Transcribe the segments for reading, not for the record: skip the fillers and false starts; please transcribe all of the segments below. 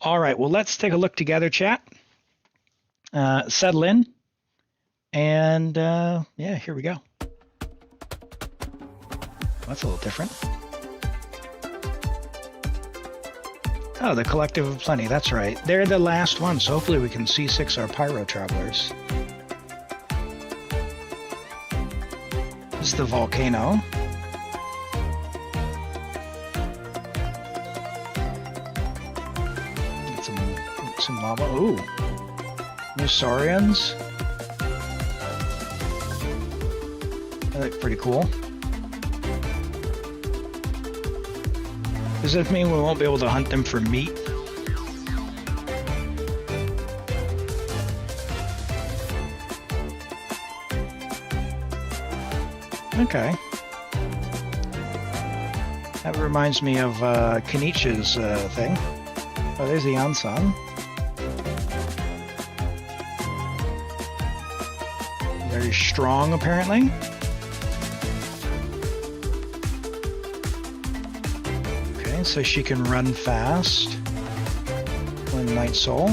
All right, well, let's take a look together, chat. Settle in. And yeah, here we go. That's a little different. Oh, the Collective of Plenty. That's right. They're the last one, so hopefully we can C6 our Pyro Travelers. This is the volcano. Get some lava. Ooh. New Saurians. They look pretty cool. Does that mean we won't be able to hunt them for meat? Okay. That reminds me of Kenichi's thing. Oh, there's the Ansan. Very strong, apparently. Okay, so she can run fast. One Night Soul.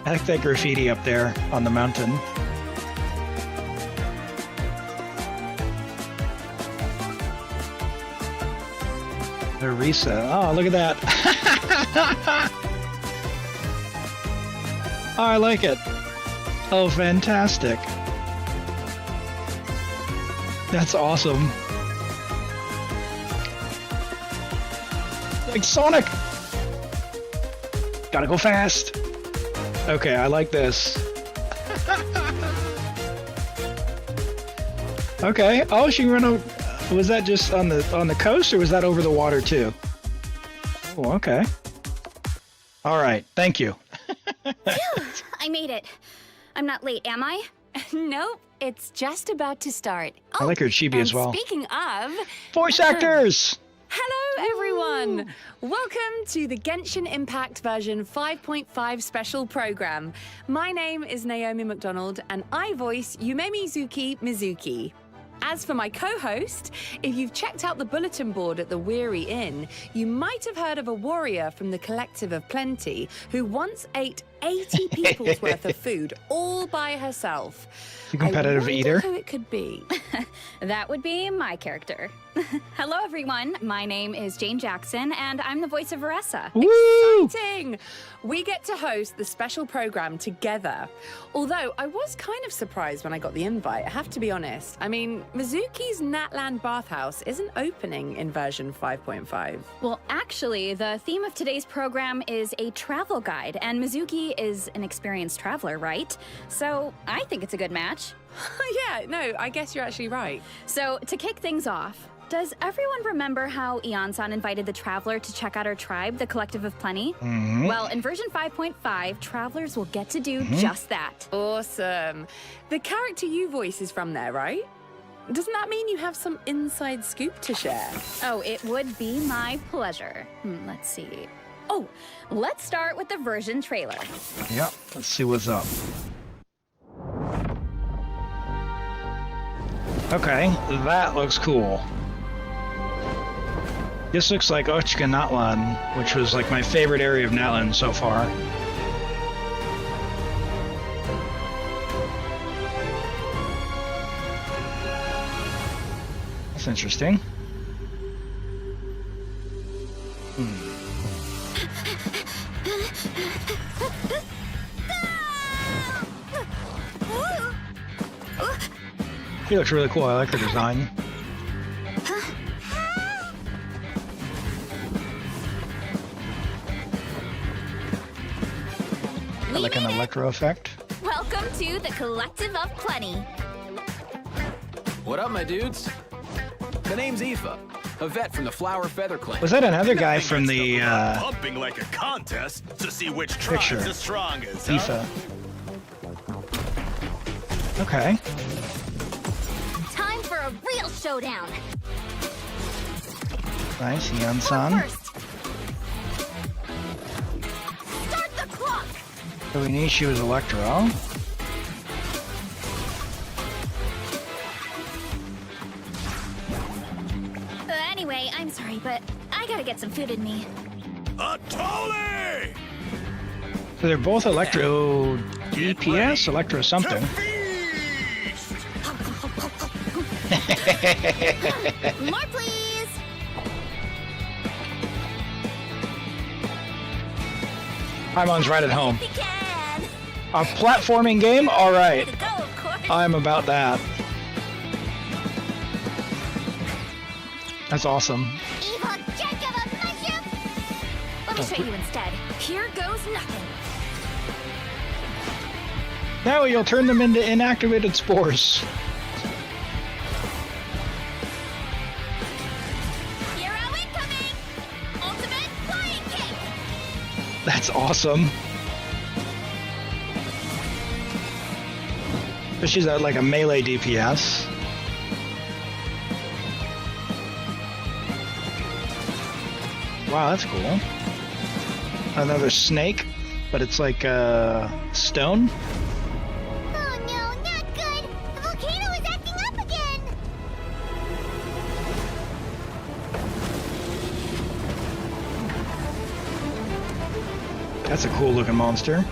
I like that graffiti up there on the mountain. Arisa. Oh, look at that. Oh, I like it. Oh, fantastic. That's awesome. Like Sonic. Gotta go fast. Okay, I like this. Okay. Oh, she can run over. Was that just on the coast, or was that over the water too? Oh, okay. All right. Thank you. I made it. I'm not late, am I? Nope. It's just about to start. I like her chibi as well. Speaking of... Voice actors! Hello, everyone! Welcome to the Genshin Impact version 5.5 special program. My name is Naomi McDonald, and I voice Yumemizuki Mizuki. As for my co-host, if you've checked out the bulletin board at the Weary Inn, you might have heard of a warrior from the Collective of Plenty who once ate 80 people's worth of food all by herself. The competitive eater. Who it could be? That would be my character. Hello, everyone. My name is Jane Jackson, and I'm the voice of Aressa. Woo! Exciting! We get to host the special program together. Although I was kind of surprised when I got the invite, I have to be honest. I mean, Mizuki's Natland Bathhouse isn't opening in version 5.5. Well, actually, the theme of today's program is a travel guide, and Mizuki is an experienced traveler, right? So I think it's a good match. Yeah, no, I guess you're actually right. So to kick things off, does everyone remember how Ian-san invited the traveler to check out our tribe, the Collective of Plenty? Mm-hmm. Well, in version 5.5, travelers will get to do just that. Awesome. The character you voice is from there, right? Doesn't that mean you have some inside scoop to share? Oh, it would be my pleasure. Let's see. Oh, let's start with the version trailer. Yep, let's see what's up. Okay, that looks cool. This looks like Ochka Natlan, which was like my favorite area of Natlan so far. That's interesting. He looks really cool. I like the design. I like an electro effect. Welcome to the Collective of Plenty. What up, my dudes? The name's Aoife, a vet from the Flower Feather Clan. Was that another guy from the pumping like a contest to see which tribe's picture? the strongest. Aoife. Okay. Time for a real showdown. Nice, Ian-san. First. Start the clock. So we need she was Electro. Anyway, I'm sorry, but I gotta get some food in me. A Tolly! So they're both electro DPS, electro something. Feast! More, please! Paimon's right at home. We can! A platforming game? Alright. To go, of course! I'm about that. That's awesome. Evil jerk of a mushroom! Let me show you instead. Here goes nothing. Now you'll turn them into inactivated spores. Hero incoming! Ultimate flying kick! That's awesome. But she's like a melee DPS. Wow, that's cool. Another snake, but it's like stone. Oh no, not good! The volcano is acting up again! That's a cool looking monster.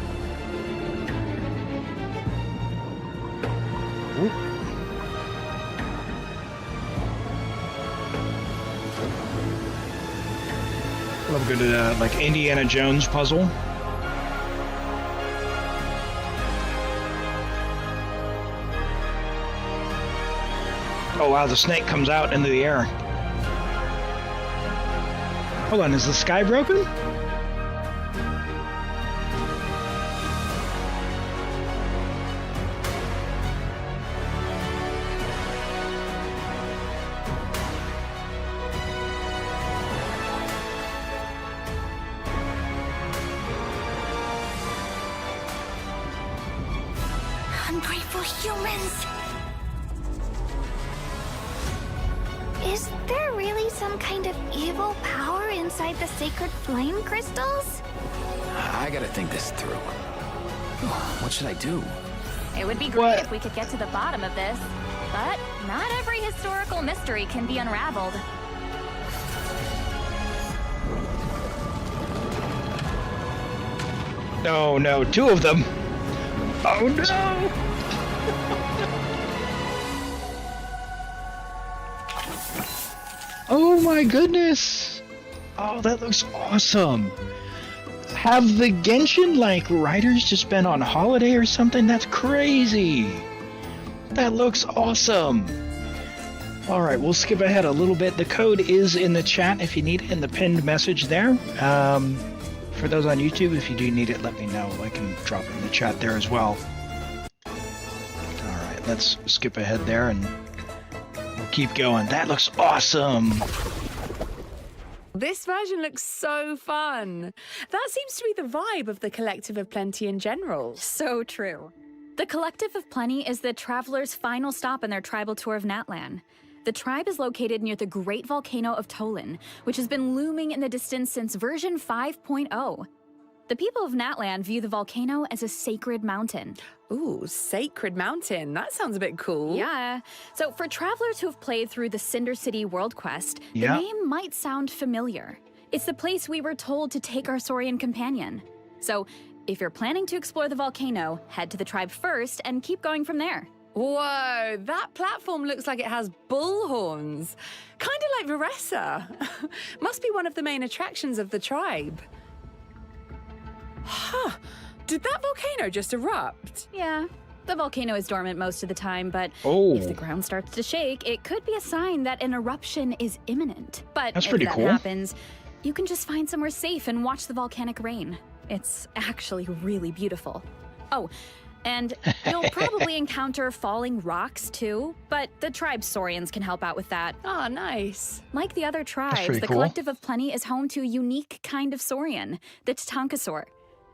Ooh. Love a good like Indiana Jones puzzle. Oh wow, the snake comes out into the air. Hold on, is the sky broken? Ungrateful humans! Is there really some kind of evil power inside the sacred flame crystals? I gotta think this through. What should I do? It would be great What? if we could get to the bottom of this, but not every historical mystery can be unraveled. No, no, two of them. Oh no! Oh my goodness! Oh, that looks awesome. Have the Genshin writers just been on holiday or something? That's crazy. That looks awesome. All right, we'll skip ahead a little bit. The code is in the chat if you need it in the pinned message there. For those on YouTube, if you do need it, let me know. I can drop it in the chat there as well. All right, let's skip ahead there and we'll keep going. That looks awesome. This version looks so fun. That seems to be the vibe of the Collective of Plenty in general. So true. The Collective of Plenty is the travelers' final stop on their tribal tour of Natlan. The tribe is located near the Great Volcano of Tolan, which has been looming in the distance since version 5.0. The people of Natlan view the volcano as a sacred mountain. Ooh, Sacred Mountain. That sounds a bit cool. Yeah. So for travelers who have played through the Cinder City World Quest, Yeah. the name might sound familiar. It's the place we were told to take our Saurian companion. So if you're planning to explore the volcano, head to the tribe first and keep going from there. Whoa, that platform looks like it has bull horns. Kind of like Varessa. Must be one of the main attractions of the tribe. Huh. Did that volcano just erupt? Yeah, the volcano is dormant most of the time, but Oh. if the ground starts to shake, it could be a sign that an eruption is imminent. But That's if pretty that cool. happens, you can just find somewhere safe and watch the volcanic rain. It's actually really beautiful. Oh, and you'll probably encounter falling rocks too, but the tribe Saurians can help out with that. Oh, nice. Like the other tribes, pretty the cool. Collective of Plenty is home to a unique kind of Saurian, the Tatankasaur.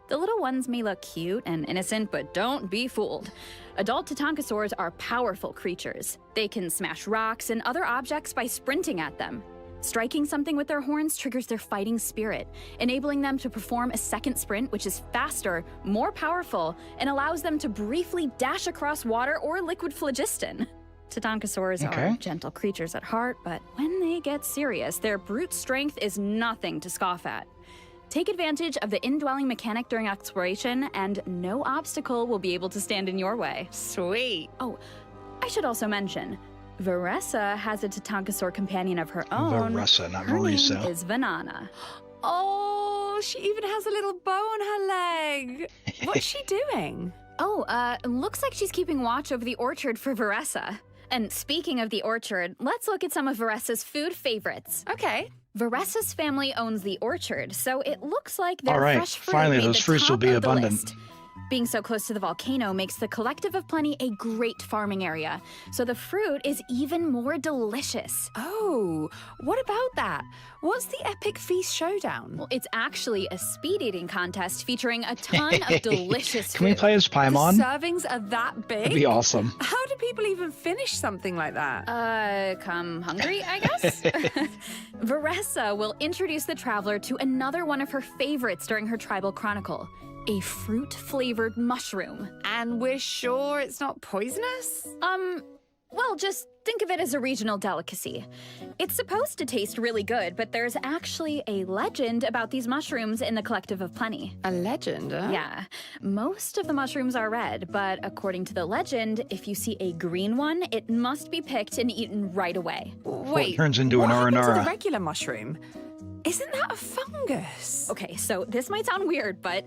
The little ones may look cute and innocent, but don't be fooled. Adult Tatankasaurs are powerful creatures. They can smash rocks and other objects by sprinting at them. Striking something with their horns triggers their fighting spirit, enabling them to perform a second sprint, which is faster, more powerful, and allows them to briefly dash across water or liquid phlogiston. Tatankasaurs Okay. are gentle creatures at heart, but when they get serious, their brute strength is nothing to scoff at. Take advantage of the indwelling mechanic during exploration, and no obstacle will be able to stand in your way. Sweet. Oh, I should also mention, Varessa has a Tatankasaur companion of her own. Varessa, not Her Marisa. name is Vanana. Oh, she even has a little bow on her leg. What's she doing? Oh, looks like she's keeping watch over the orchard for Varessa. And speaking of the orchard, let's look at some of Varessa's food favorites. Okay. Varessa's family owns the orchard, so it looks like their All right, fresh fruit finally, made those the fruits will top be of the abundant. list. Being so close to the volcano makes the Collective of Plenty a great farming area, so the fruit is even more delicious. Oh, what about that? What's the Epic Feast Showdown? Well, it's actually a speed eating contest featuring a ton of delicious Can we food. play as The Paimon? servings are that big? That'd be awesome. How do people even finish something like that? Come hungry, I guess? Varessa will introduce the traveler to another one of her favorites during her tribal chronicle, a fruit-flavored mushroom. And we're sure it's not poisonous? Well, just think of it as a regional delicacy. It's supposed to taste really good, but there's actually a legend about these mushrooms in the Collective of Plenty. A legend, huh? Yeah, most of the mushrooms are red, but according to the legend, if you see a green one, it must be picked and eaten right away. Wait, turns into what an happened to aranara. the regular mushroom? Isn't that a fungus? Okay, so this might sound weird, but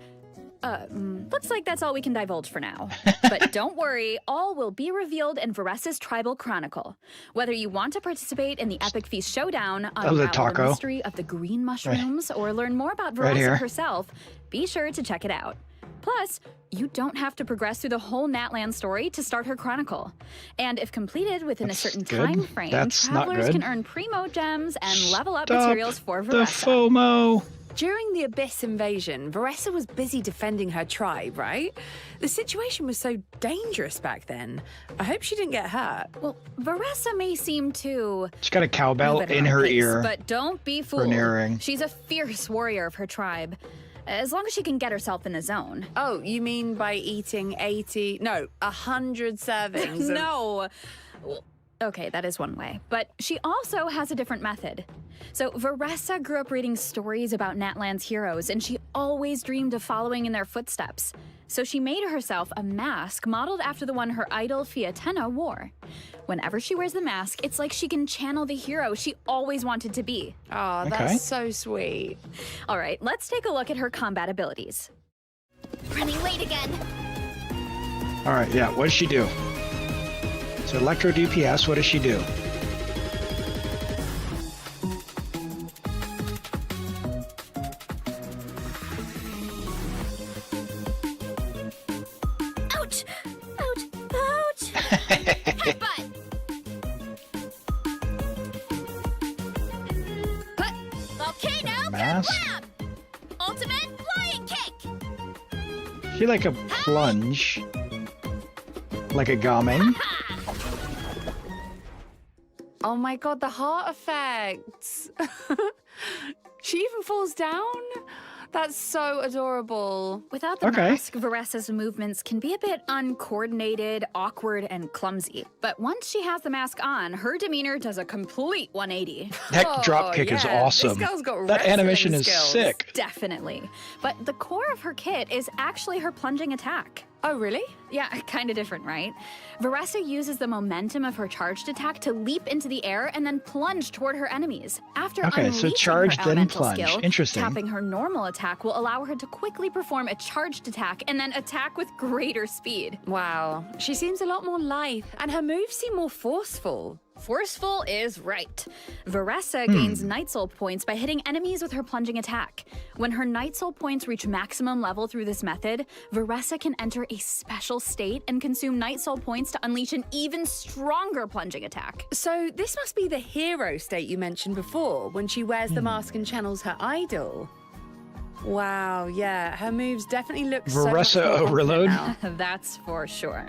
looks like that's all we can divulge for now. But don't worry, all will be revealed in Varessa's Tribal Chronicle. Whether you want to participate in the Epic Feast Showdown, was a unravel the taco. mystery of the green mushrooms, or learn more about Right Varessa here. herself, be sure to check it out. Plus, you don't have to progress through the whole Natland story to start her chronicle. And if completed within That's a certain good. time frame, That's not travelers good. can earn primo gems and level up Stop materials for the Varessa. FOMO. During the Abyss invasion, Varessa was busy defending her tribe, right? The situation was so dangerous back then. I hope she didn't get hurt. Well, Varessa may seem to She's got a cowbell move at in own her pace, ear. but don't be for an fooled. earring. She's a fierce warrior of her tribe. As long as she can get herself in the zone. Oh, you mean by eating 100 servings? of- No. Well, okay, that is one way. But she also has a different method. So Varessa grew up reading stories about Natland's heroes, and she always dreamed of following in their footsteps. So she made herself a mask modeled after the one her idol Fiatenna wore. Whenever she wears the mask, it's like she can channel the hero she always wanted to be. Oh, Okay. that's so sweet. All right, let's take a look at her combat abilities. Running late again. All right, yeah, what does she do? So Electro DPS, what does she do? Ouch! Ouch! Ouch! Headbutt! Huh. Volcano Mask? Kerblap! Ultimate flying kick! She like a plunge. Like a gaming. Oh my god, the heart effects. She even falls down? That's so adorable. Without the Okay. mask, Varessa's movements can be a bit uncoordinated, awkward, and clumsy. But once she has the mask on, her demeanor does a complete 180. That drop kick is yeah, awesome. This girl's got That wrestling animation is skills. sick. Definitely. But the core of her kit is actually her plunging attack. Oh, really? Yeah, kind of different, right? Varessa uses the momentum of her charged attack to leap into the air and then plunge toward her enemies. After Okay, so unleashing charge, her then elemental plunge. skill, Interesting. tapping her normal attack will allow her to quickly perform a charged attack and then attack with greater speed. Wow. She seems a lot more lithe, and her moves seem more forceful. Forceful is right. Varessa gains Night Soul points by hitting enemies with her plunging attack. When her Night Soul points reach maximum level through this method, Varessa can enter a special state and consume Night Soul points to unleash an even stronger plunging attack. So this must be the hero state you mentioned before, when she wears the mask and channels her idol. Wow, yeah, her moves definitely look so much Veressa more confident overload. now. That's for sure.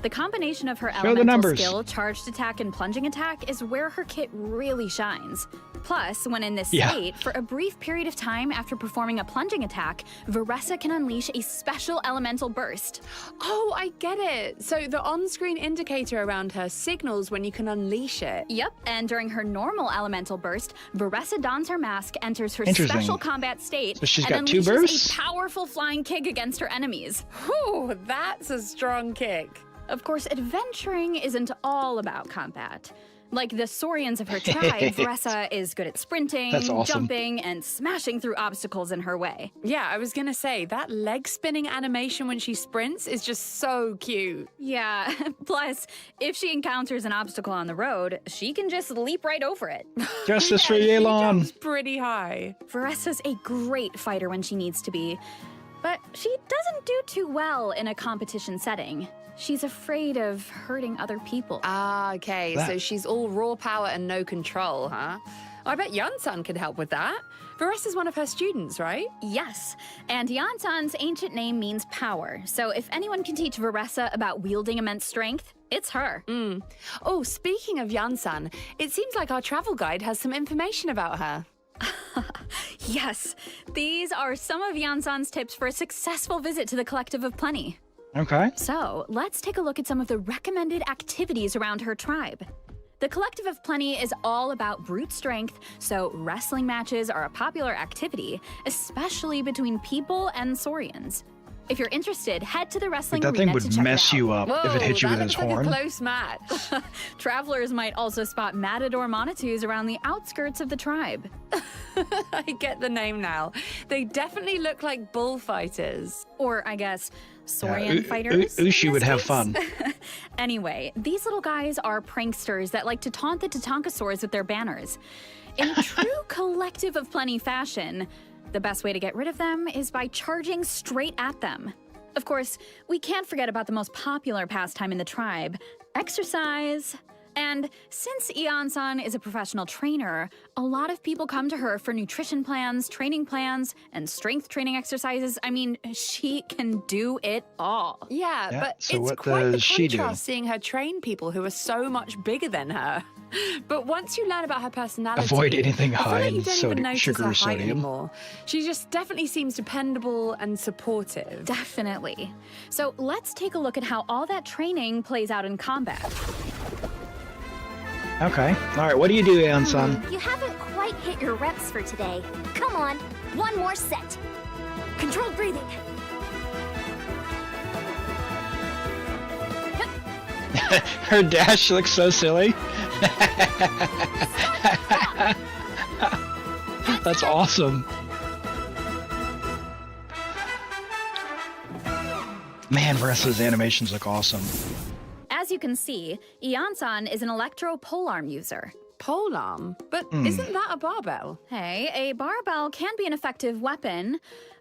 The combination of her Show the elemental numbers. skill, charged attack, and plunging attack is where her kit really shines. Plus, when in this Yeah. state, for a brief period of time after performing a plunging attack, Veressa can unleash a special elemental burst. Oh, I get it. So the on-screen indicator around her signals when you can unleash it. Yep, and during her normal elemental burst, Veressa dons her mask, enters her Interesting. special combat state, So she's and got two unleashes bursts? a powerful flying kick against her enemies. Whew, that's a strong kick. Of course, adventuring isn't all about combat. Like the Saurians of her tribe, Veressa is good at sprinting, That's awesome. jumping, and smashing through obstacles in her way. Yeah, I was gonna say, that leg spinning animation when she sprints is just so cute. Yeah, plus, if she encounters an obstacle on the road, she can just leap right over it. Justice for She Yelan. jumps pretty high. Veressa's a great fighter when she needs to be, but she doesn't do too well in a competition setting. She's afraid of hurting other people. Ah, okay, That- so she's all raw power and no control, huh? I bet Yansan could help with that. Veressa's one of her students, right? Yes, and Yansan's ancient name means power, so if anyone can teach Veressa about wielding immense strength, it's her. Oh, speaking of Yansan, it seems like our travel guide has some information about her. Yes, these are some of Yansan's tips for a successful visit to the Collective of Plenty. Okay. So, let's take a look at some of the recommended activities around her tribe. The Collective of Plenty is all about brute strength, so wrestling matches are a popular activity, especially between people and Saurians. If you're interested, head to the wrestling That arena thing to would check mess it out. you up if it hit you that with his looks like horn. a close match. Travelers might also spot matador monitus around the outskirts of the tribe. I get the name now. They definitely look like bullfighters. Or, I guess, Saurian fighters. Ushi in would this have case. fun. Anyway, these little guys are pranksters that like to taunt the Tatankasaurs with their banners. In true Collective of Plenty fashion, the best way to get rid of them is by charging straight at them. Of course, we can't forget about the most popular pastime in the tribe, exercise. And since Ian-san is a professional trainer, a lot of people come to her for nutrition plans, training plans, and strength training exercises. I mean, she can do it all. Yeah, Yeah, but so it's what quite the does she do? contrast seeing her train people who are so much bigger than her. But once you learn about her personality, Avoid anything I feel high like in you don't even notice sugar her or height sodium. anymore. She just definitely seems dependable and supportive. Definitely. So let's take a look at how all that training plays out in combat. Okay. All right. What do you do, Anson? You haven't quite hit your reps for today. Come on, one more set. Controlled breathing. Her dash looks so silly. That's awesome. Man, Veressa's animations look awesome. As you can see, Ian-san is an electro polearm user. Polearm? But isn't that a barbell? Hey, a barbell can be an effective weapon,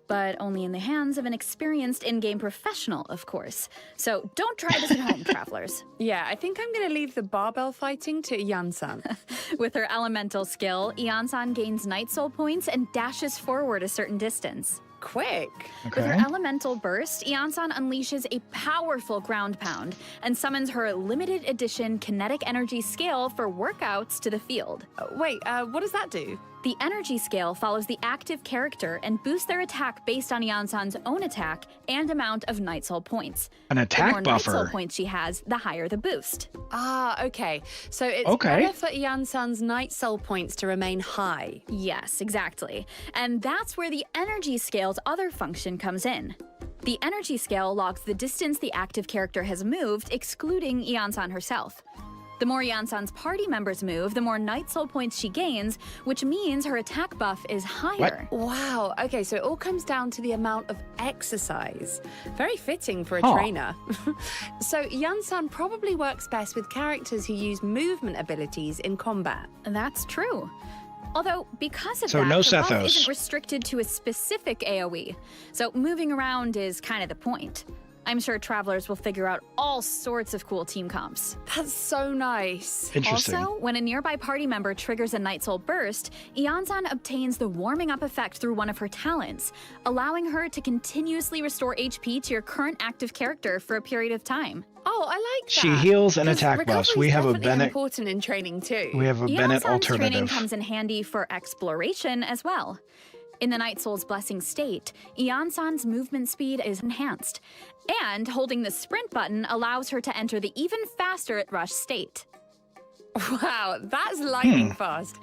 but only in the hands of an experienced in-game professional, of course. So don't try this at home, travelers. Yeah, I think I'm going to leave the barbell fighting to Yansan. With her elemental skill, Ian-san gains Night Soul points and dashes forward a certain distance. Quick. With her Okay. elemental burst, Ian-san unleashes a powerful ground pound and summons her limited edition kinetic energy scale for workouts to the field. Wait, what does that do? The energy scale follows the active character and boosts their attack based on Ian-san's own attack and amount of Night Soul points. An The attack more Night Soul buffer. points she has, the higher the boost. Ah, okay. So it's Okay. better for Yansan's Night Soul points to remain high. Yes, exactly. And that's where the energy scale's other function comes in. The energy scale logs the distance the active character has moved, excluding Ian-san herself. The more Ian-san's party members move, the more Night Soul points she gains, which means her attack buff is higher. Wow, okay, so it all comes down to the amount of exercise. Very fitting for a Huh. trainer. So Yansan probably works best with characters who use movement abilities in combat. That's true. Although, because of So that, no the buff Sethos. isn't restricted to a specific AoE, so moving around is kind of the point. I'm sure travelers will figure out all sorts of cool team comps. That's so nice. Interesting. Also, when a nearby party member triggers a Night Soul burst, Iansan obtains the warming up effect through one of her talents, allowing her to continuously restore HP to your current active character for a period of time. Oh, I like that. She heals an 'Cause attack buff. recovery's We have a definitely Bennett. important in training too. We have a Bennett Iansan's training alternative. comes in handy for exploration as well. In the Night Soul's Blessing state, Iansan's movement speed is enhanced, and holding the sprint button allows her to enter the even faster at rush state. Wow, that's lightning fast.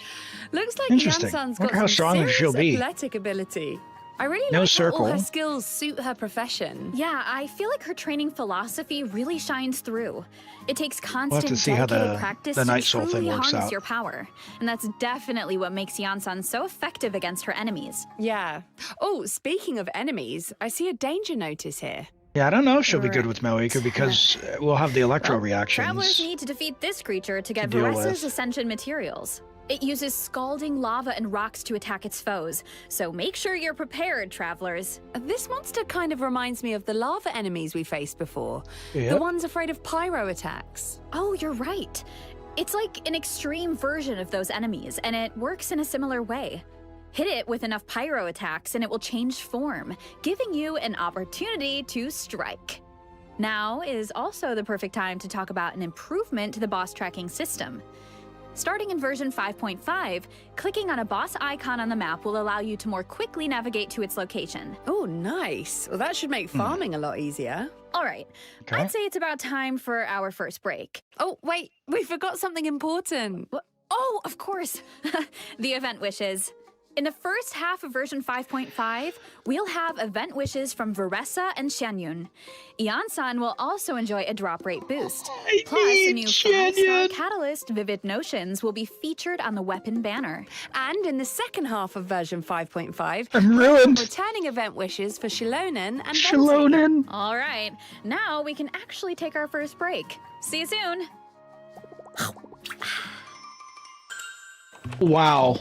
Looks like Interesting. Iansan's Wonder got how some strong serious she'll be. athletic ability. I really No like how all circle. her skills suit her profession. Yeah, I feel like her training philosophy really shines through. It takes have constant, to see how dedicated the practice Night to Soul thing truly works harness out. your power. And that's definitely what makes Iansan so effective against her enemies. Yeah. Oh, speaking of enemies, I see a danger notice here. Yeah, I don't know if she'll be good with Moeka because we'll have the electro reactions. Travelers need to defeat this creature to get deal Veresa's with. Ascension materials. It uses scalding lava and rocks to attack its foes, so make sure you're prepared, travelers. This monster kind of reminds me of the lava enemies we faced before. Yep. The ones afraid of pyro attacks. Oh, you're right. It's like an extreme version of those enemies, and it works in a similar way. Hit it with enough pyro attacks and it will change form, giving you an opportunity to strike. Now is also the perfect time to talk about an improvement to the boss tracking system. Starting in version 5.5, clicking on a boss icon on the map will allow you to more quickly navigate to its location. Oh, nice. Well, that should make farming a lot easier. All right, Okay. I'd say it's about time for our first break. Oh, wait, we forgot something important. Oh, of course, the event wishes. In the first half of version 5.5, we'll have event wishes from Veresa and Xianyun. Iansan will also enjoy a drop rate boost. Plus, a new 5-star Xianyun. catalyst, Vivid Notions, will be featured on the weapon banner. And in the second half of version 5.5, I'm ruined. returning event wishes for Shilonen and Venti. Shilonen. All right, now we can actually take our first break. See you soon. Wow.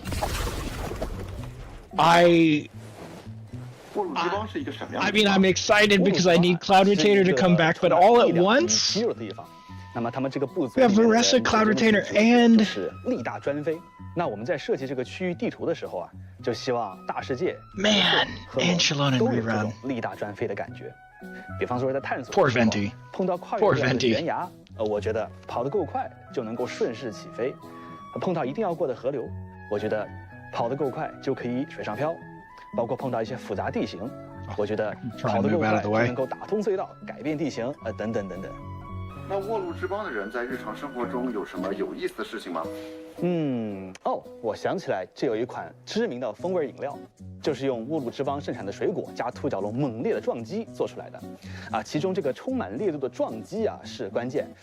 I mean, I'm excited because I need Cloud Retainer to come back, but all at once? We have Veresa, Cloud Retainer, and 力大专飞。那我们在设计这个区域地图的时候啊，就希望大世界、 Man, 和 and Shilonen 都有这 rerun. 种力大专飞的感觉。比方说在探索 Poor 的时候 Venti 碰到跨越 Poor 不了的 Venti 悬崖，我觉得跑得够快就能够顺势起飞；碰到一定要过的河流，我觉得跑得够快就可以水上漂；包括碰到一些复杂地形，我觉得 Try 跑 and 得够 move 快 out of 就 the way. 能够打通隧道、改变地形，等等等等。那沃路之邦的人在日常生活中有什么有意思的事情吗？我想起来，这有一款知名的风味饮料，就是用沃路之邦盛产的水果加兔角龙猛烈的撞击做出来的，其中这个充满烈度的撞击是关键，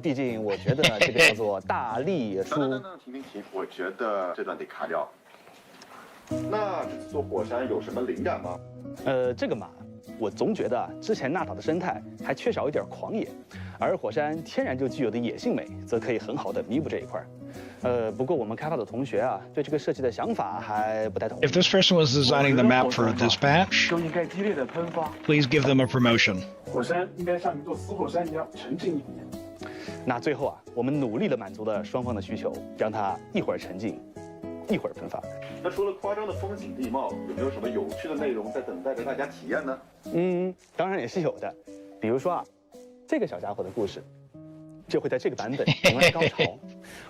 毕竟我觉得这个叫做大力出。停，我觉得这段得卡掉。那这次做火山有什么灵感吗？这个嘛，我总觉得之前纳塔的生态还缺少一点狂野，而火山天然就具有的野性美，则可以很好的弥补这一块。不过我们开发的同学对这个设计的想法还不太同意。 If this person was designing the map for a dispatch, 就应该激烈的喷发， please give them a promotion. 火山应该像一座死火山一样沉静一点。那最后我们努力的满足了双方的需求，让它一会儿沉静，一会儿喷发。那除了夸张的风景地貌，有没有什么有趣的内容在等待着大家体验呢？当然也是有的，比如说这个小家伙的故事，就会在这个版本迎来高潮。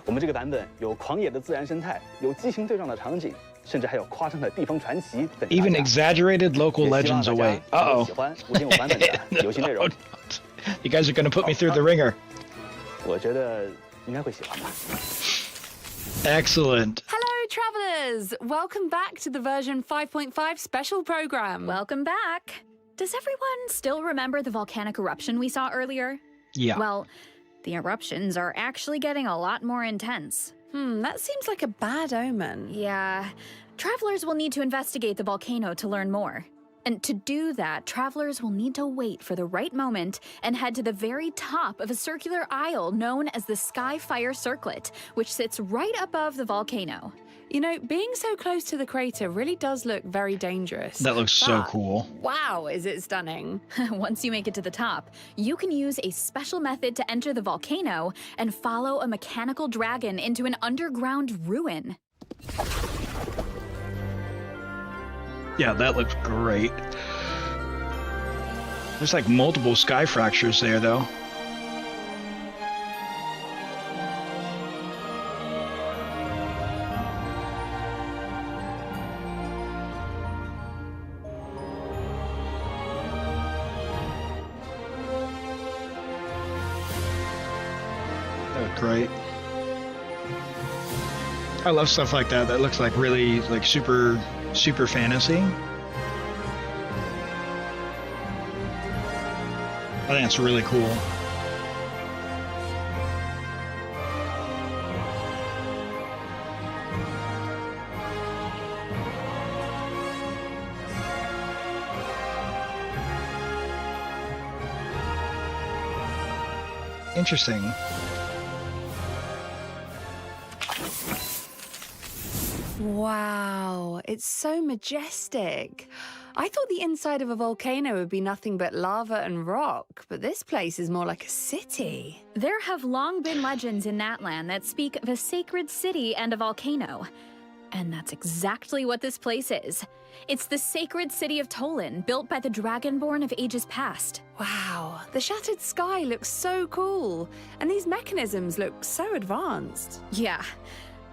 我们这个版本有狂野的自然生态，有激情对撞的场景，甚至还有夸张的地方传奇等。 Even exaggerated local legends away. 喜 Uh-oh. 欢5.5版本的游戏内容。 You guys are gonna put me through the ringer. 我觉得应该会喜欢吧。 Excellent. Hello, travelers! Welcome back to the version 5.5 special program. Welcome back. Does everyone still remember the volcanic eruption we saw earlier? Yeah. Well, the eruptions are actually getting a lot more intense. That seems like a bad omen. Yeah, travelers will need to investigate the volcano to learn more. And to do that, travelers will need to wait for the right moment and head to the very top of a circular isle known as the Skyfire Circlet, which sits right above the volcano. You know, being so close to the crater really does look very dangerous. That looks so But, cool. Wow, is it stunning. Once you make it to the top, you can use a special method to enter the volcano and follow a mechanical dragon into an underground ruin. Yeah, that looks great. There's like multiple sky fractures there, though. That looked great. I love stuff like that. That looks like really like super fantasy. I think it's really cool. Interesting. Wow, it's so majestic. I thought the inside of a volcano would be nothing but lava and rock, but this place is more like a city. There have long been legends in that land that speak of a sacred city and a volcano. And that's exactly what this place is. It's the sacred city of Tolan, built by the Dragonborn of ages past. Wow, the shattered sky looks so cool, and these mechanisms look so advanced. Yeah.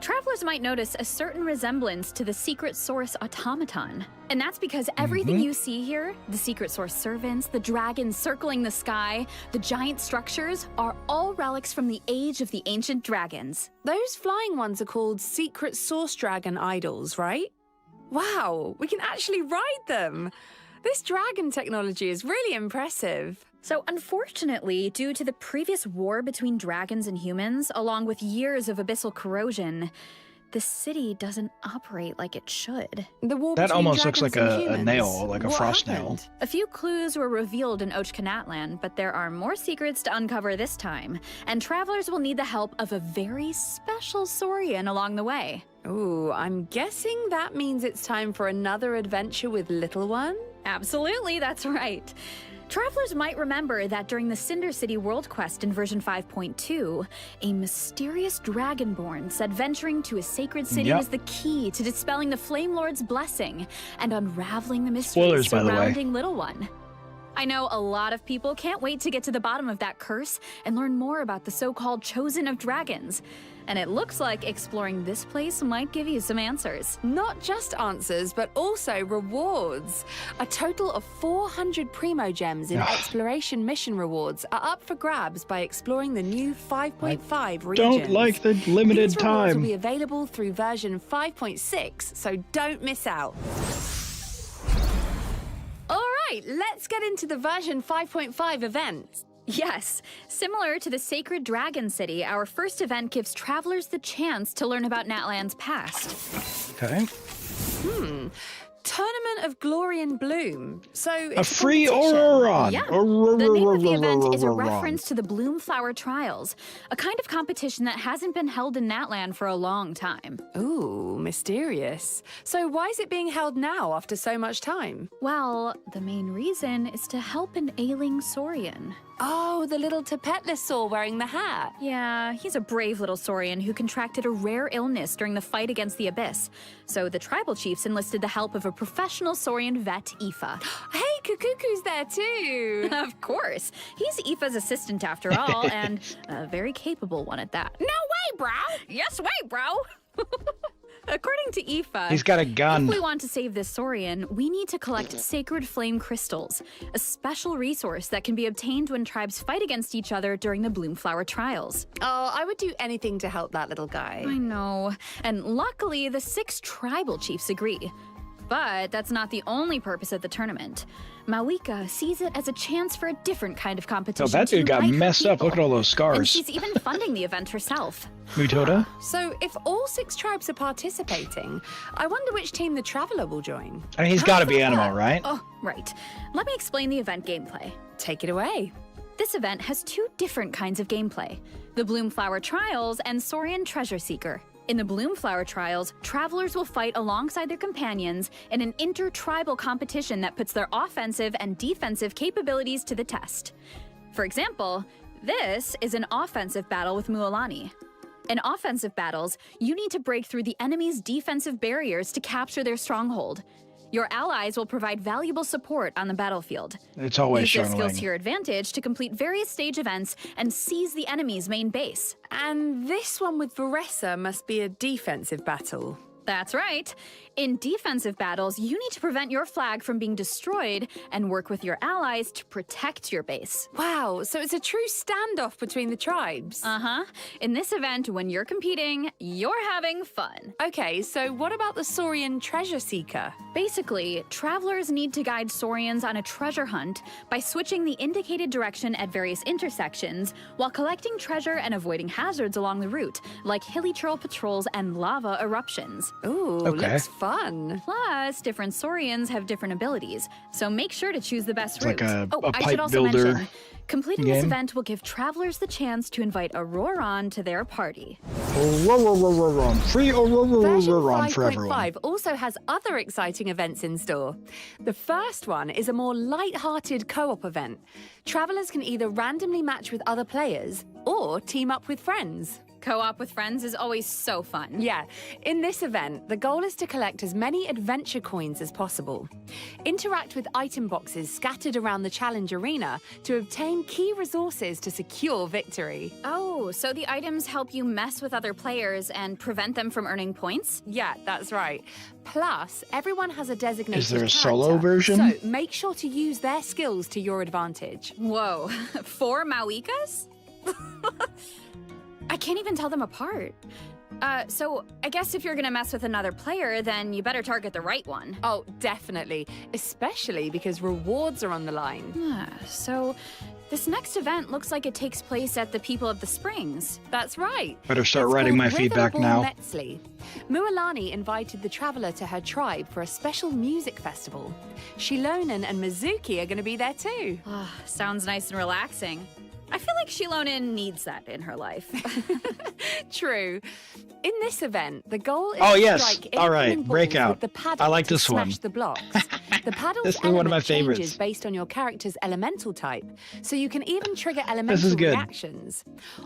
Travelers might notice a certain resemblance to the Secret Source automaton. And that's because everything you see here, the Secret Source servants, the dragons circling the sky, the giant structures, are all relics from the age of the ancient dragons. Those flying ones are called Secret Source Dragon idols, right? Wow, we can actually ride them! This dragon technology is really impressive. So unfortunately, due to the previous war between dragons and humans, along with years of abyssal corrosion, the city doesn't operate like it should. The war That between almost looks dragons like and a humans. nail, like a What frost nail. happened? A few clues were revealed in Ochkanatland, but there are more secrets to uncover this time, and travelers will need the help of a very special Saurian along the way. Ooh, I'm guessing that means it's time for another adventure with Little One? Absolutely, that's right. Travelers might remember that during the Cinder City World Quest in version 5.2, a mysterious dragonborn said venturing to a sacred city Yep. was the key to dispelling the Flame Lord's blessing and unraveling the mysteries Spoilers, by the way. surrounding Little One. I know a lot of people can't wait to get to the bottom of that curse and learn more about the so-called Chosen of Dragons. And it looks like exploring this place might give you some answers. Not just answers, but also rewards. A total of 400 Primo Gems in exploration mission rewards are up for grabs by exploring the new 5.5 regions. Don't like the limited These rewards time. will be available through version 5.6, so don't miss out. All right, let's get into the version 5.5 event. Yes, similar to the Sacred Dragon City, our first event gives travelers the chance to learn about Natland's past. Okay. Tournament of Glory and Bloom. So A it's free competition. Auroron. Yeah, the name of the event is a reference to the Bloomflower Trials, a kind of competition that hasn't been held in Natland for a long time. Ooh, mysterious. So why is it being held now after so much time? Well, the main reason is to help an ailing Saurian. Oh, the little Tapetlosaur wearing the hat. Yeah, he's a brave little Saurian who contracted a rare illness during the fight against the Abyss. So the tribal chiefs enlisted the help of a professional Saurian vet, Aoife. Hey, Kukuku's there too. Of course. He's Aoife's assistant after all, and a very capable one at that. No way, bro. Yes way, bro! According to Aoife, He's got a gun. if we want to save this Saurian, we need to collect sacred flame crystals, a special resource that can be obtained when tribes fight against each other during the Bloomflower Trials. Oh, I would do anything to help that little guy. I know. And luckily, the 6 tribal chiefs agree. But that's not the only purpose of the tournament. Mawika sees it as a chance for a different kind of competition. Oh, that dude to got unite her messed up. Look at people. all those And scars. she's even funding the event herself. Mutoda? So, if all 6 tribes are participating, I wonder which team the Traveler will join. I mean, he's How got to does be that Animal, work? right? Oh, right. Let me explain the event gameplay. Take it away. This event has 2 different kinds of gameplay: the Bloomflower Trials and Saurian Treasure Seeker. In the Bloomflower Trials, travelers will fight alongside their companions in an inter-tribal competition that puts their offensive and defensive capabilities to the test. For example, this is an offensive battle with Mualani. In offensive battles, you need to break through the enemy's defensive barriers to capture their stronghold. Your allies will provide valuable support on the battlefield. It's always Use their skills struggling. to your advantage to complete various stage events and seize the enemy's main base. And this one with Varessa must be a defensive battle. That's right. In defensive battles, you need to prevent your flag from being destroyed and work with your allies to protect your base. Wow, so it's a true standoff between the tribes. Uh-huh. In this event, when you're competing, you're having fun. Okay, so what about the Saurian Treasure Seeker? Basically, travelers need to guide Saurians on a treasure hunt by switching the indicated direction at various intersections while collecting treasure and avoiding hazards along the route, like hilly trail patrols and lava eruptions. Ooh, Okay. looks fun. Plus, different Saurians have different abilities, so make sure to choose the best It's like route. a I pipe should also builder mention, completing this game. event will give travelers the chance to invite Auroron to their party. Free Version Auroron for everyone. 5.5 also has other exciting events in store. The first one is a more light-hearted co-op event. Travelers can either randomly match with other players or team up with friends. Co-op with friends is always so fun. Yeah, in this event, the goal is to collect as many adventure coins as possible. Interact with item boxes scattered around the challenge arena to obtain key resources to secure victory. Oh, so the items help you mess with other players and prevent them from earning points? Yeah, that's right. Plus, everyone has a designated Is there a character, solo version? So make sure to use their skills to your advantage. Whoa, 4 Mawikas? I can't even tell them apart. So I guess if you're gonna mess with another player, then you better target the right one. Oh, definitely. Especially because rewards are on the line. So this next event looks like it takes place at the People of the Springs. That's right. Better start It's writing called my Rhythm feedback Ball now. Metzley. Mualani invited the traveler to her tribe for a special music festival. Shilonen and Mizuki are going to be there too. Sounds nice and relaxing. I feel like Shilonen needs that in her life. True. In this event, the goal is Oh, to yes. strike All right. incoming balls Breakout. with the paddle I like to this one. smash the blocks. The paddle's This is one of my element favorites. changes based on your character's elemental type, so you can even trigger elemental is good. reactions.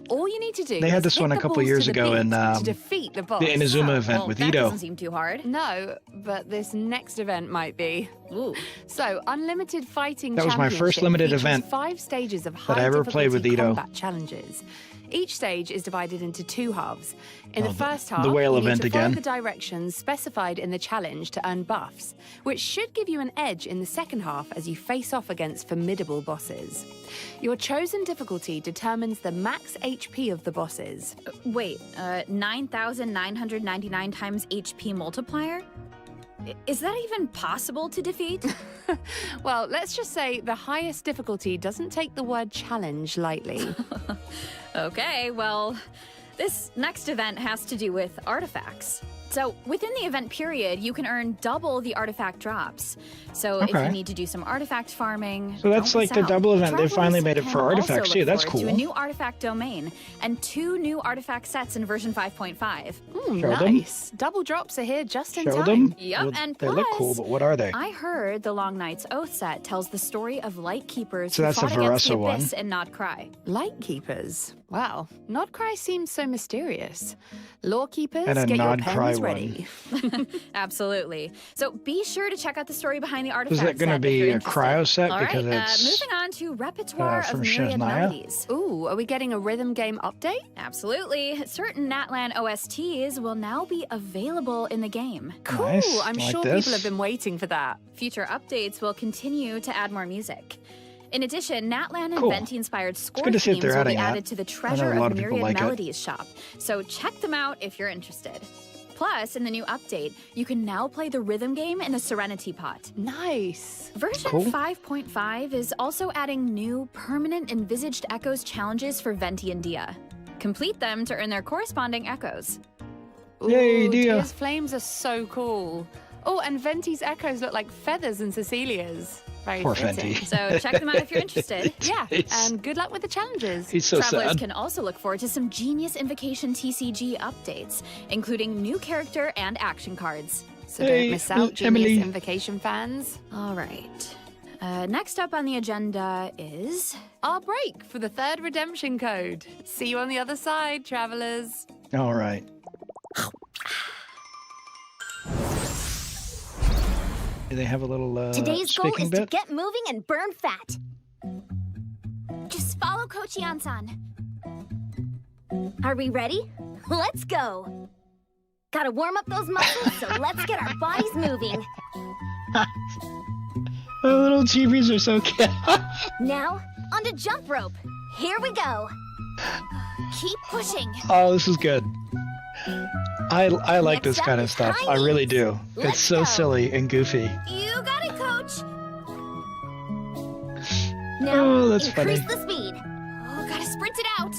All you need to do They had is this hit one a the couple balls years to the ago beat in, to defeat the boss. the Inazuma event Well, with that Ito. doesn't seem too hard. No, but this next event might be. Ooh. So, Unlimited Fighting That was my first Championship limited features event 5 stages of high that I ever played with difficulty Ito. combat challenges. Each stage is divided into 2 halves. In the Oh, first the half, whale you need event to follow again. the directions specified in the challenge to earn buffs, which should give you an edge in the second half as you face off against formidable bosses. Your chosen difficulty determines the max HP of the bosses. Wait, 9,999 times HP multiplier? Is that even possible to defeat? Well, let's just say the highest difficulty doesn't take the word challenge lightly. Okay, well, this next event has to do with artifacts. So within the event period, you can earn double the artifact drops. So if Okay. you need to do some artifact farming, So that's don't like miss the out. double event. They Travelers finally made it can for also artifacts look too. That's forward cool. To a new artifact domain and 2 new artifact sets in version 5.5. Ooh, Show them. nice. Double drops are here just in Show time. them? Yep, Well, and they look cool, plus, but what are they? I heard the Long Night's Oath set tells the story of light keepers So who that's the fought against the Varessa one. Abyss and Not Cry. Lightkeepers. Wow, Nodcry seems so mysterious. Lawkeepers, And a get your Nodcry pens one. ready. Absolutely. So be sure to check out the story behind the artifact Is it going to set if be you're a interested. cryo set? All Because right, it's moving on to repertoire from of myriad Shiznaya? melodies. Ooh, are we getting a rhythm game update? Absolutely. Certain Natlan OSTs will now be available in the game. Cool, Nice, I'm like sure this. people have been waiting for that. Future updates will continue to add more music. In addition, Natlan and Cool. Venti-inspired score good to see that themes they're will be adding that. added to the I know Treasure a lot of of people Myriad like it. Melodies shop, so check them out if you're interested. Plus, in the new update, you can now play the rhythm game in the Serenity Pot. Nice. Version Cool. 5.5 is also adding new permanent envisaged echoes challenges for Venti and Dia. Complete them to earn their corresponding echoes. Yay, Ooh, Dia. Dia's flames are so cool. Oh, and Venti's echoes look like feathers in Cecilia's. Very Poor fitting. Fenty. So check them out if you're interested. Yeah, It's- and good luck with the challenges. He's so Travelers sad. can also look forward to some Genius Invocation TCG updates, including new character and action cards. So Hey, don't miss out, Genius Emily. Invocation fans. All right. Next up on the agenda is... Our break for the third redemption code. See you on the other side, travelers. All right. Do they have a little Today's goal speaking is to bit? get moving and burn fat. Just follow Coach Yansan. Are we ready? Let's go. Gotta warm up those muscles, so let's get our bodies moving. The little chibis are so cute. Now, onto jump rope. Here we go. Keep pushing. Oh, this is good. I like Next this kind up of is stuff. high I really knees. do. Let's It's so go. silly and goofy. You got it, Coach. Now, Oh, that's increase funny. the speed. Oh, gotta sprint it out.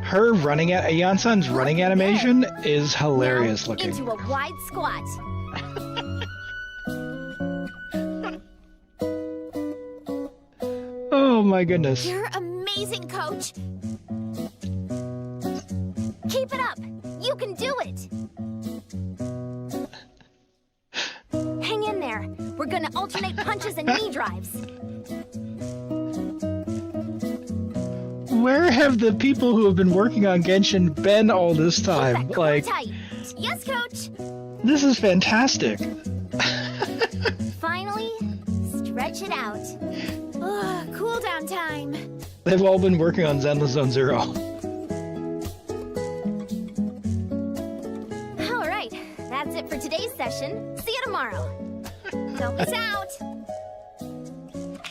Her running at Yansan's running Look animation is hilarious Now, looking. into a wide squat. Oh my goodness. You're amazing, Coach. Keep it up. You can do it. Hang in there. We're gonna alternate punches and knee drives. Where have the people who have been working on Genshin been all this Keep time? that core Like, tight. Yes, Coach. this is fantastic. Finally, stretch it out. Ugh, cool down time. They've all been working on Zenless Zone Zero. All right, that's it for today's session. See you tomorrow. Don't miss out.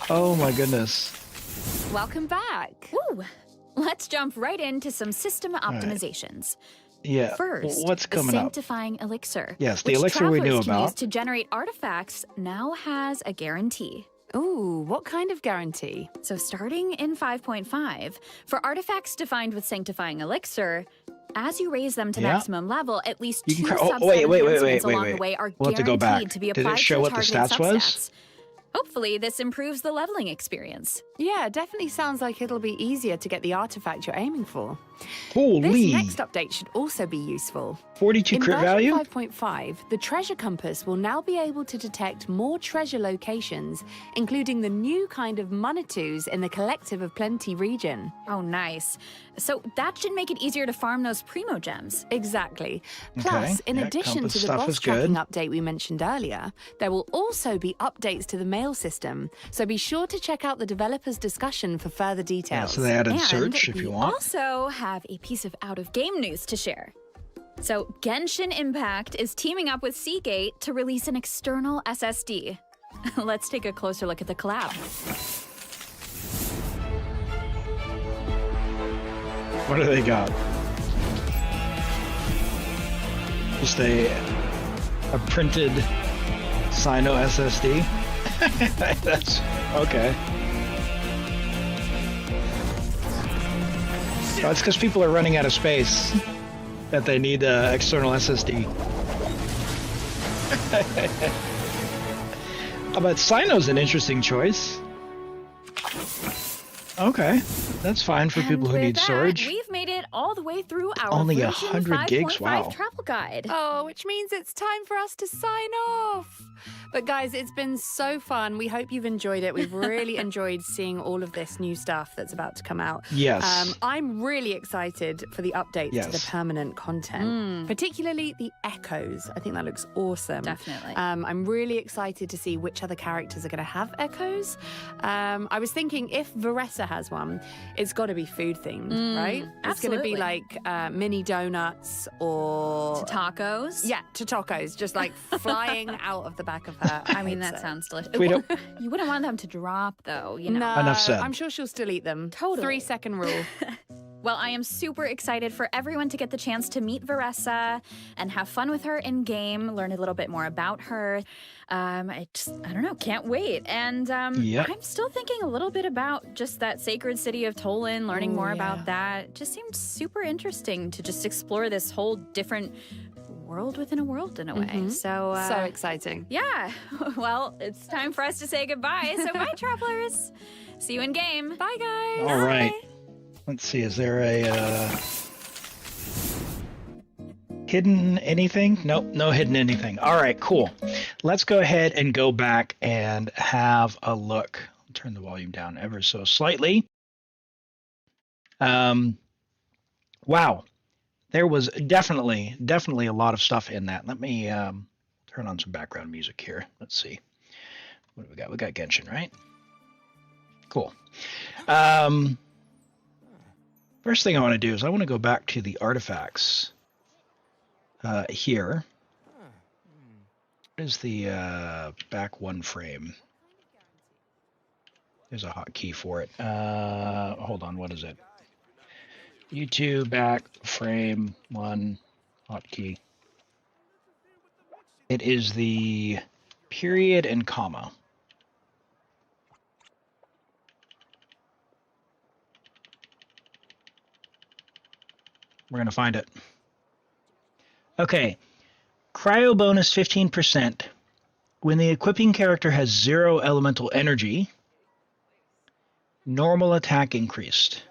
Oh my goodness. Welcome back. Woo! Let's jump right into some system optimizations. Yeah. First, what's the coming up? Sanctifying Elixir. Yes, the which elixir we knew travelers can use about. to generate artifacts now has a guarantee. Ooh, what kind of guarantee? So starting in 5.5, for artifacts defined with Sanctifying Elixir, as you raise them to Yeah. maximum level, at least You can two cra- oh, subset wait, wait, wait, enhancements wait, along wait. the way are We'll have to go guaranteed back. to be Did it applied show to what the targeted stats was? substats. Hopefully, this improves the leveling experience. Yeah, definitely sounds like it'll be easier to get the artifact you're aiming for. Holy. This next update should also be useful. 42 In crit version value? 5.5, the treasure compass will now be able to detect more treasure locations, including the new kind of Manitus in the Collective of Plenty region. Oh, nice. So that should make it easier to farm those primo gems. Exactly. Okay, Plus, in yeah, addition compass to the stuff boss is good. tracking update we mentioned earlier, there will also be updates to the mail system. So be sure to check out the developers' discussion for further Yeah, details. so they added And search if you we want. also have a piece of out-of-game news to share. So Genshin Impact is teaming up with Seagate to release an external SSD. Let's take a closer look at the collab. What do they got? Just a printed Sino SSD? That's okay. That's because people are running out of space that they need external SSD. But Sino's an interesting choice. Okay, that's fine for people who And need with storage. that, we've made it all the way through our Only version 100 gigs, 5.5 wow. travel guide. Oh, which means it's time for us to sign off. But guys, it's been so fun. We hope you've enjoyed it. We've really enjoyed seeing all of this new stuff that's about to come out. Yes. I'm really excited for the updates to the Yes. permanent content, particularly the echoes. I think that looks awesome. Definitely. I'm really excited to see which other characters are going to have echoes. I was thinking if Varessa has one, it's got to be food themed, right? It's going to be absolutely. like mini donuts or Tacos. yeah, to tacos, just like flying out of the back of her. I mean, that pizza. sounds delicious. We don't- You wouldn't want them to drop, though, you know. No, Enough said. I'm sure she'll still eat them. Totally. 3-second rule. Well, I am super excited for everyone to get the chance to meet Varessa and have fun with her in-game, learn a little bit more about her. I don't know, can't wait. And Yep. I'm still thinking a little bit about just that sacred city of Tolan, learning more about that. It just seemed super interesting to just explore this whole different world within a world in a way. So exciting. Yeah. Well, it's time for us to say goodbye. So bye, travelers. See you in game. Bye, guys. All right. Let's see, is there a hidden anything? Nope, no hidden anything. All right, cool. Let's go ahead and go back and have a look. I'll turn the volume down ever so slightly. Wow. There was definitely a lot of stuff in that. Let me turn on some background music here. Let's see. What do we got? We got Genshin, right? Cool. First thing I want to do is I want to go back to the artifacts here. What is the back one frame? There's a hotkey for it. Hold on, what is it? U2 back frame one hotkey. It is the period and comma. We're going to find it. Okay. Cryo bonus 15%. When the equipping character has 0 elemental energy, normal attack increased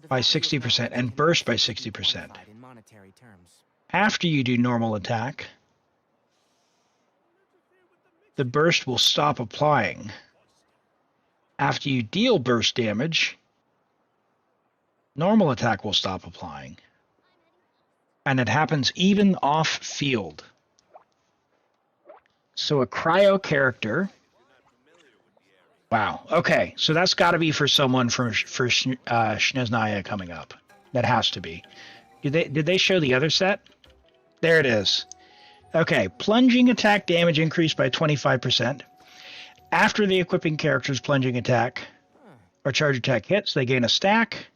by 60% and burst by 60%. After you do normal attack, the burst will stop applying. After you deal burst damage, normal attack will stop applying. And it happens even off field. So a cryo character. Wow. Okay. So that's got to be for someone for Snezhnaya coming up. That has to be. Did they show the other set? There it is. Okay. Plunging attack damage increased by 25%. After the equipping character's plunging attack or charge attack hits, they gain a stack.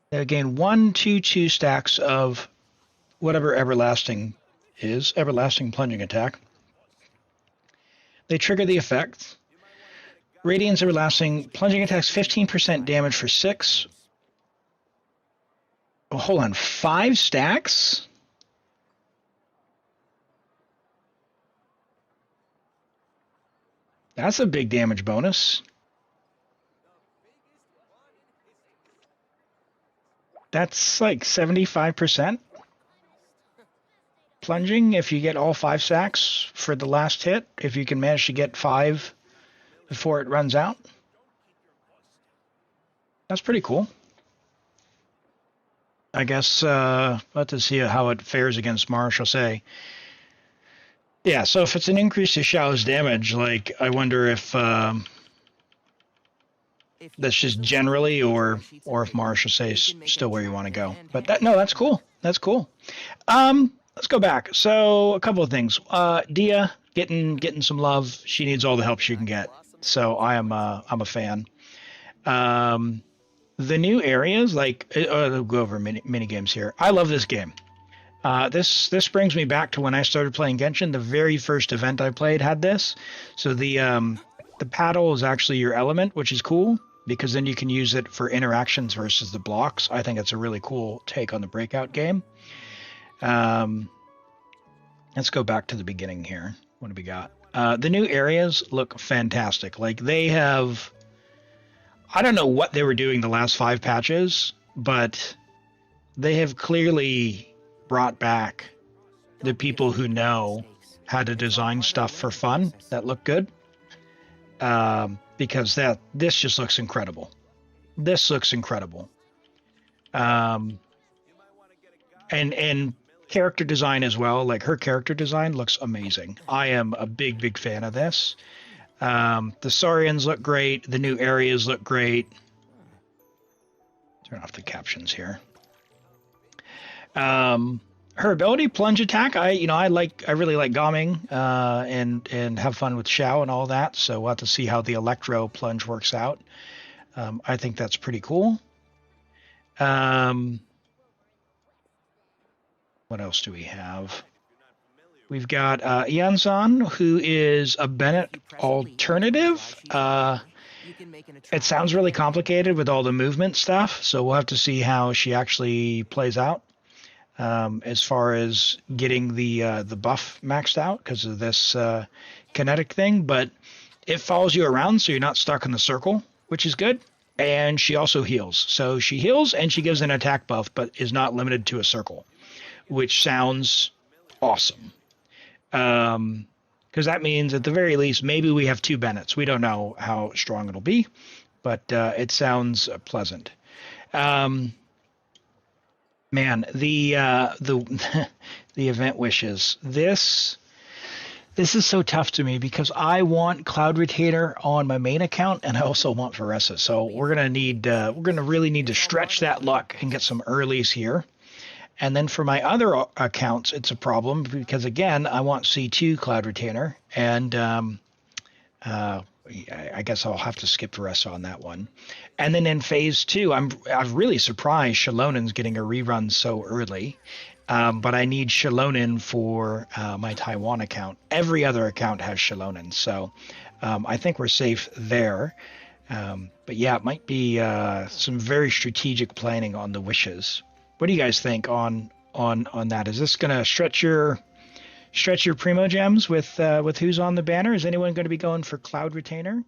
They gain 1, 2, 2 stacks of whatever everlasting is, everlasting plunging attack. They trigger the effect. Radiant's everlasting plunging attacks 15% damage for 6. Oh, hold on, 5 stacks? That's a big damage bonus. That's like 75% plunging if you get all 5 stacks for the last hit, if you can manage to get 5 before it runs out. That's pretty cool. I guess let's see how it fares against Marshal. Yeah, so if it's an increase to Xiao's damage, like I wonder if that's just generally, or if Marshall says still where you want to go. But that's cool. That's cool. Let's go back. So a couple of things. Dia getting some love. She needs all the help she can get. So I'm a fan. The new areas, like I'll go over mini games here. I love this game. This brings me back to when I started playing Genshin. The very first event I played had this. So the paddle is actually your element, which is cool, because then you can use it for interactions versus the blocks. I think it's a really cool take on the Breakout game. Let's go back to the beginning here. What do we got? The new areas look fantastic. Like they have, I don't know what they were doing the last 5 patches, but they have clearly brought back the people who know how to design stuff for fun that look good. Because this just looks incredible. This looks incredible. And character design as well. Like her character design looks amazing. I am a big fan of this. The Saurians look great. The new areas look great. Turn off the captions here. Her ability, plunge attack. I really like Gaming and have fun with Xiao and all that. So we'll have to see how the Electro plunge works out. I think that's pretty cool. What else do we have? We've got Ianzan, who is a Bennett alternative. It sounds really complicated with all the movement stuff, so we'll have to see how she actually plays out as far as getting the buff maxed out because of this kinetic thing. But it follows you around, so you're not stuck in the circle, which is good. And she also heals. So she heals and she gives an attack buff, but is not limited to a circle, which sounds awesome. Because that means at the very least, maybe we have 2 Bennetts. We don't know how strong it'll be, but it sounds pleasant. Man, the the event wishes. This is so tough to me because I want Cloud Retainer on my main account and I also want Varessa. So we're gonna really need to stretch that luck and get some earlies here. And then for my other accounts, it's a problem because, again, I want C2 Cloud Retainer, and I guess I'll have to skip Varessa on that one. And then in Phase 2, I'm really surprised Shalonen's getting a rerun so early, but I need Shalonen for my Taiwan account. Every other account has Shalonen, so I think we're safe there. But yeah, it might be some very strategic planning on the wishes. What do you guys think on that? Is this going to stretch your Primo Gems with who's on the banner? Is anyone going to be going for Cloud Retainer?